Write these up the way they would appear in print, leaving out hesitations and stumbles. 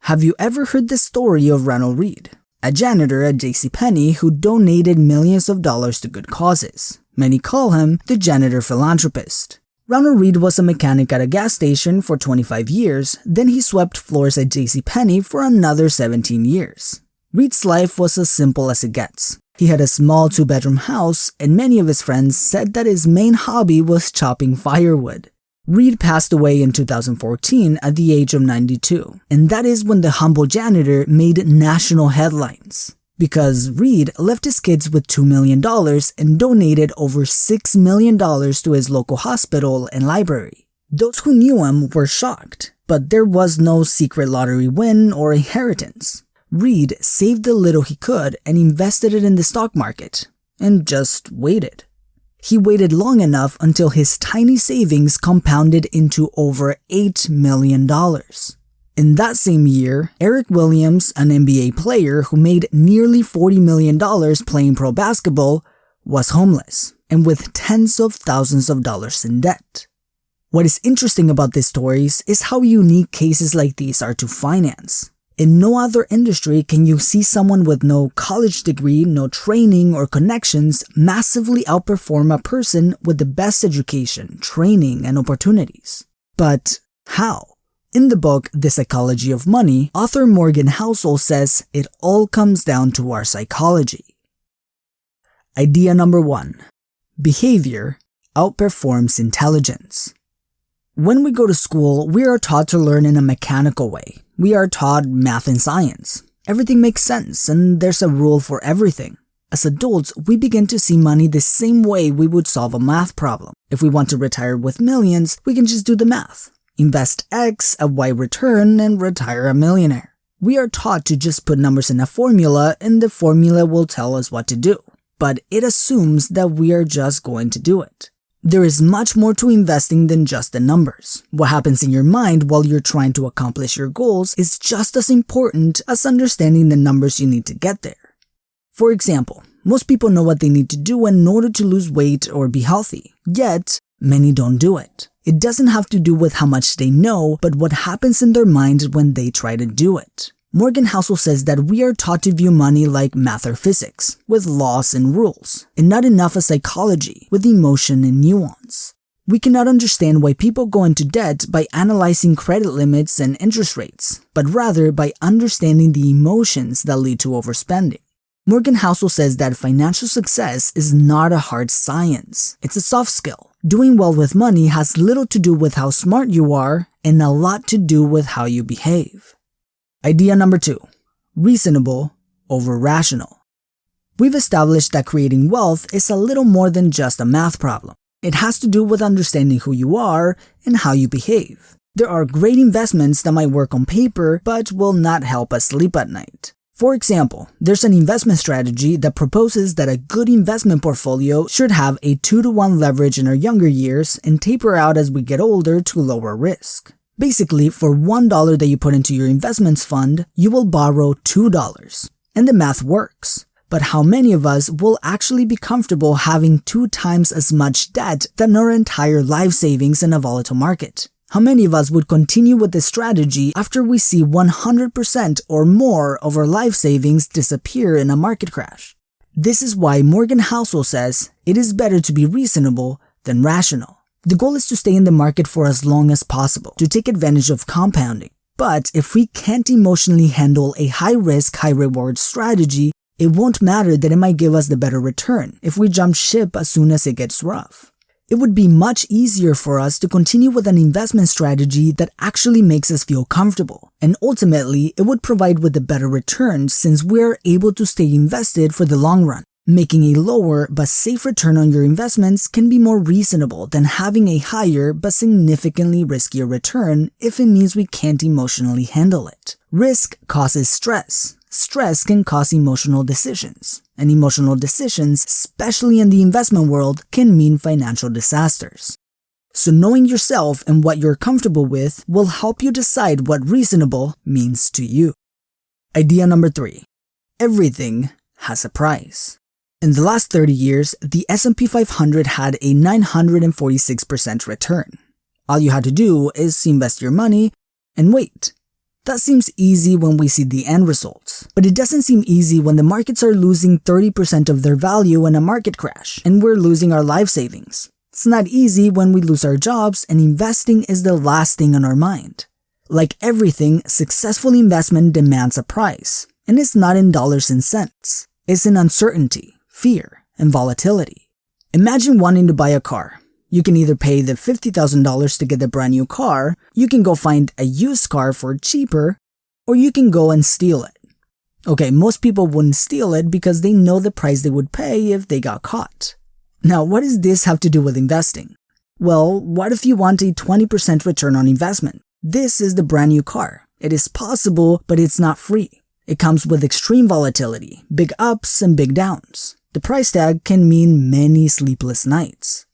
Have you ever heard the story of Ronald Read, a janitor at JCPenney who donated millions of dollars to good causes? Many call him the janitor philanthropist. Ronald Read was a mechanic at a gas station for 25 years, then he swept floors at JCPenney for another 17 years. Read's life was as simple as it gets. He had a small 2-bedroom house, and many of his friends said that his main hobby was chopping firewood. Read passed away in 2014 at the age of 92, and that is when the humble janitor made national headlines. Because Read left his kids with $2 million and donated over $6 million to his local hospital and library. Those who knew him were shocked, but there was no secret lottery win or inheritance. Read saved the little he could and invested it in the stock market, and just waited. He waited long enough until his tiny savings compounded into over $8 million. In that same year, Eric Williams, an NBA player who made nearly $40 million playing pro basketball, was homeless and with tens of thousands of dollars in debt. What is interesting about these stories is how unique cases like these are to finance. In no other industry can you see someone with no college degree, no training or connections massively outperform a person with the best education, training, and opportunities. But how? In the book, The Psychology of Money, author Morgan Housel says it all comes down to our psychology. Idea number 1. Behavior outperforms intelligence. When we go to school, we are taught to learn in a mechanical way. We are taught math and science. Everything makes sense, and there's a rule for everything. As adults, we begin to see money the same way we would solve a math problem. If we want to retire with millions, we can just do the math. Invest X, a Y return, and retire a millionaire. We are taught to just put numbers in a formula, and the formula will tell us what to do. But it assumes that we are just going to do it. There is much more to investing than just the numbers. What happens in your mind while you're trying to accomplish your goals is just as important as understanding the numbers you need to get there. For example, most people know what they need to do in order to lose weight or be healthy, yet many don't do it. It doesn't have to do with how much they know, but what happens in their mind when they try to do it. Morgan Housel says that we are taught to view money like math or physics, with laws and rules, and not enough as psychology, with emotion and nuance. We cannot understand why people go into debt by analyzing credit limits and interest rates, but rather by understanding the emotions that lead to overspending. Morgan Housel says that financial success is not a hard science, it's a soft skill. Doing well with money has little to do with how smart you are, and a lot to do with how you behave. Idea number 2. Reasonable over rational. We've established that creating wealth is a little more than just a math problem. It has to do with understanding who you are and how you behave. There are great investments that might work on paper but will not help us sleep at night. For example, there's an investment strategy that proposes that a good investment portfolio should have a 2-to-1 leverage in our younger years and taper out as we get older to lower risk. Basically, for $1 that you put into your investments fund, you will borrow $2. And the math works. But how many of us will actually be comfortable having 2 times as much debt than our entire life savings in a volatile market? How many of us would continue with this strategy after we see 100% or more of our life savings disappear in a market crash? This is why Morgan Housel says it is better to be reasonable than rational. The goal is to stay in the market for as long as possible, to take advantage of compounding. But if we can't emotionally handle a high-risk, high-reward strategy, it won't matter that it might give us the better return if we jump ship as soon as it gets rough. It would be much easier for us to continue with an investment strategy that actually makes us feel comfortable, and ultimately, it would provide with a better return since we're able to stay invested for the long run. Making a lower but safe return on your investments can be more reasonable than having a higher but significantly riskier return if it means we can't emotionally handle it. Risk causes stress. Stress can cause emotional decisions. And emotional decisions, especially in the investment world, can mean financial disasters. So knowing yourself and what you're comfortable with will help you decide what reasonable means to you. Idea number 3. Everything has a price. In the last 30 years, the S&P 500 had a 946% return. All you had to do is invest your money and wait. That seems easy when we see the end results, but it doesn't seem easy when the markets are losing 30% of their value in a market crash and we're losing our life savings. It's not easy when we lose our jobs and investing is the last thing on our mind. Like everything, successful investment demands a price, and it's not in dollars and cents. It's in uncertainty, fear, and volatility. Imagine wanting to buy a car. You can either pay the $50,000 to get the brand new car, you can go find a used car for cheaper, or you can go and steal it. Okay, most people wouldn't steal it because they know the price they would pay if they got caught. Now, what does this have to do with investing? Well, what if you want a 20% return on investment? This is the brand new car. It is possible, but it's not free. It comes with extreme volatility, big ups and big downs. The price tag can mean many sleepless nights.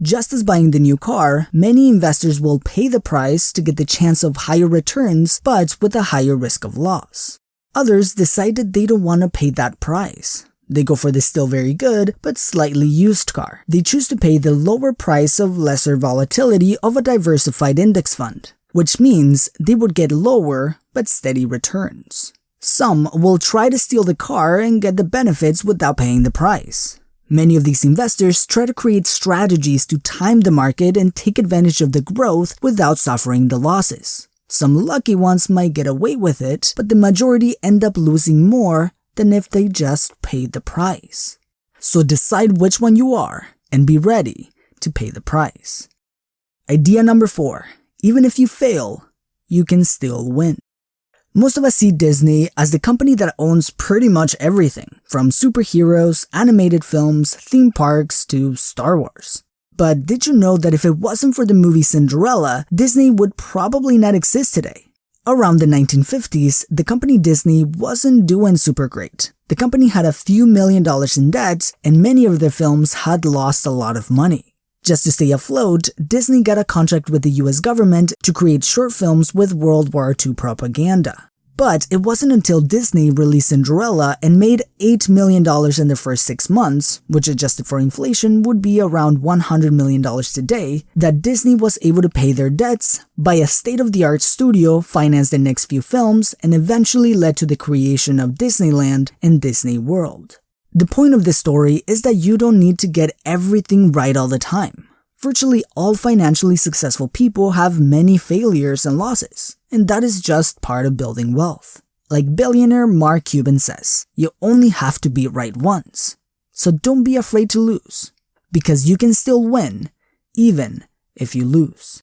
Just as buying the new car, many investors will pay the price to get the chance of higher returns, but with a higher risk of loss. Others decide that they don't want to pay that price. They go for the still very good, but slightly used car. They choose to pay the lower price of lesser volatility of a diversified index fund, which means they would get lower but steady returns. Some will try to steal the car and get the benefits without paying the price. Many of these investors try to create strategies to time the market and take advantage of the growth without suffering the losses. Some lucky ones might get away with it, but the majority end up losing more than if they just paid the price. So decide which one you are and be ready to pay the price. Idea number 4. Even if you fail, you can still win. Most of us see Disney as the company that owns pretty much everything, from superheroes, animated films, theme parks, to Star Wars. But did you know that if it wasn't for the movie Cinderella, Disney would probably not exist today? Around the 1950s, the company Disney wasn't doing super great. The company had a few $1,000,000 in debt, and many of their films had lost a lot of money. Just to stay afloat, Disney got a contract with the US government to create short films with World War II propaganda. But it wasn't until Disney released Cinderella and made $8 million in the first 6 months, which adjusted for inflation would be around $100 million today, that Disney was able to pay their debts, buy a state-of-the-art studio, finance the next few films, and eventually led to the creation of Disneyland and Disney World. The point of this story is that you don't need to get everything right all the time. Virtually all financially successful people have many failures and losses, and that is just part of building wealth. Like billionaire Mark Cuban says, you only have to be right once. So don't be afraid to lose, because you can still win, even if you lose.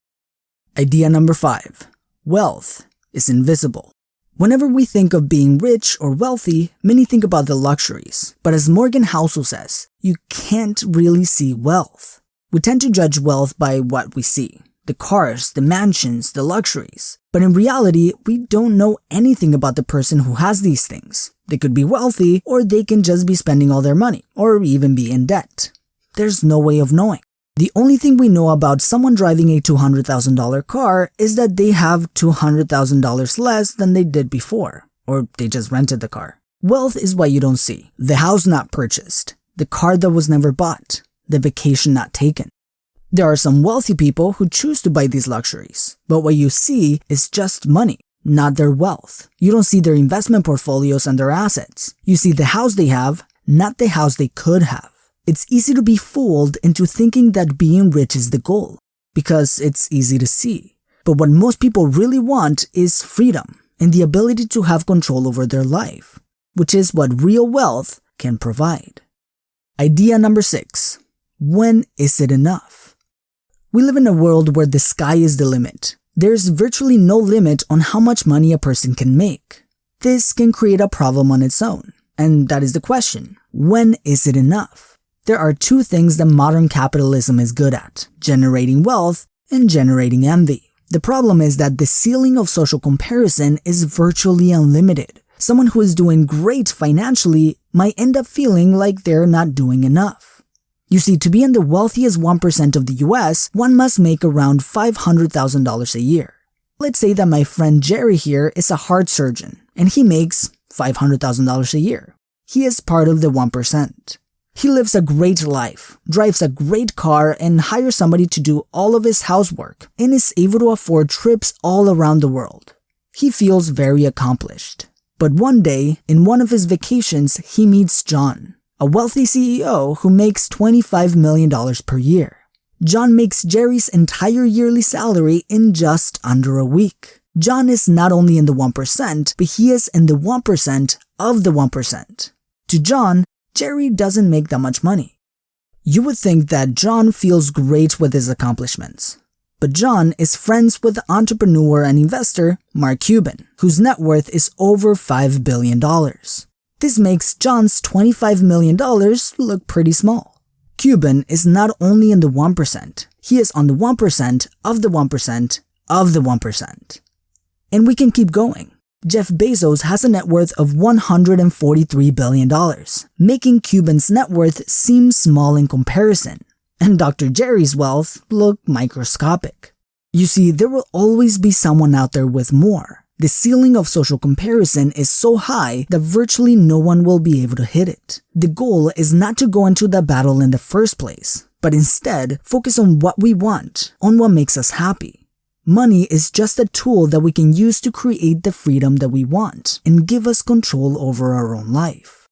Idea number 5. Wealth is invisible. Whenever we think of being rich or wealthy, many think about the luxuries. But as Morgan Housel says, you can't really see wealth. We tend to judge wealth by what we see. The cars, the mansions, the luxuries. But in reality, we don't know anything about the person who has these things. They could be wealthy, or they can just be spending all their money, or even be in debt. There's no way of knowing. The only thing we know about someone driving a $200,000 car is that they have $200,000 less than they did before, or they just rented the car. Wealth is what you don't see. The house not purchased, the car that was never bought, the vacation not taken. There are some wealthy people who choose to buy these luxuries, but what you see is just money, not their wealth. You don't see their investment portfolios and their assets. You see the house they have, not the house they could have. It's easy to be fooled into thinking that being rich is the goal, because it's easy to see. But what most people really want is freedom and the ability to have control over their life, which is what real wealth can provide. Idea number 6. When is it enough? We live in a world where the sky is the limit. There's virtually no limit on how much money a person can make. This can create a problem on its own, and that is the question: when is it enough? There are two things that modern capitalism is good at: generating wealth and generating envy. The problem is that the ceiling of social comparison is virtually unlimited. Someone who is doing great financially might end up feeling like they're not doing enough. You see, to be in the wealthiest 1% of the US, one must make around $500,000 a year. Let's say that my friend Jerry here is a heart surgeon, and he makes $500,000 a year. He is part of the 1%. He lives a great life, drives a great car, and hires somebody to do all of his housework, and is able to afford trips all around the world. He feels very accomplished. But one day, in one of his vacations, he meets John, a wealthy CEO who makes $25 million per year. John makes Jerry's entire yearly salary in just under a week. John is not only in the 1%, but he is in the 1% of the 1%. To John, Jerry doesn't make that much money. You would think that John feels great with his accomplishments. But John is friends with entrepreneur and investor Mark Cuban, whose net worth is over $5 billion. This makes John's $25 million look pretty small. Cuban is not only in the 1%, he is on the 1% of the 1% of the 1%. And we can keep going. Jeff Bezos has a net worth of $143 billion, making Cuban's net worth seem small in comparison. And Dr. Jerry's wealth looked microscopic. You see, there will always be someone out there with more. The ceiling of social comparison is so high that virtually no one will be able to hit it. The goal is not to go into the battle in the first place, but instead focus on what we want, on what makes us happy. Money is just a tool that we can use to create the freedom that we want and give us control over our own life.